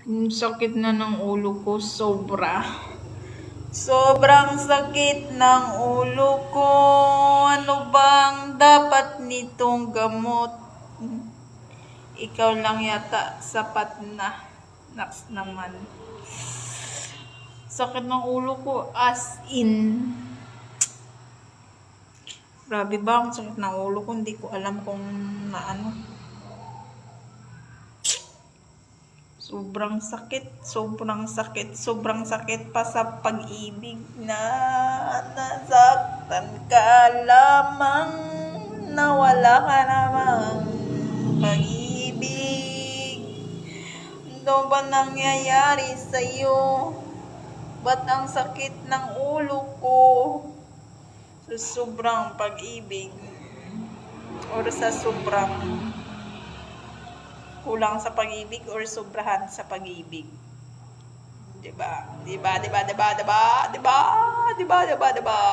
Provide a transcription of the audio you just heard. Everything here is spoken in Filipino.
Yung sakit na ng ulo ko, sobra. Sobrang sakit ng ulo ko. Ano bang dapat nitong gamot? Ikaw lang yata, sapat na. Naks naman. Sakit ng ulo ko, as in. Grabe ba ang sakit ng ulo ko? Hindi ko alam kung naano. Sobrang sakit pa sa pag-ibig na nasaktan ka lamang, nawala ka namang pag-ibig. Ano ba nangyayari sa'yo? Ba't ang sakit ng ulo ko? Sa sobrang pag-ibig or sa sobrang kulang sa pag-ibig or sobrahan sa pag-ibig. Diba?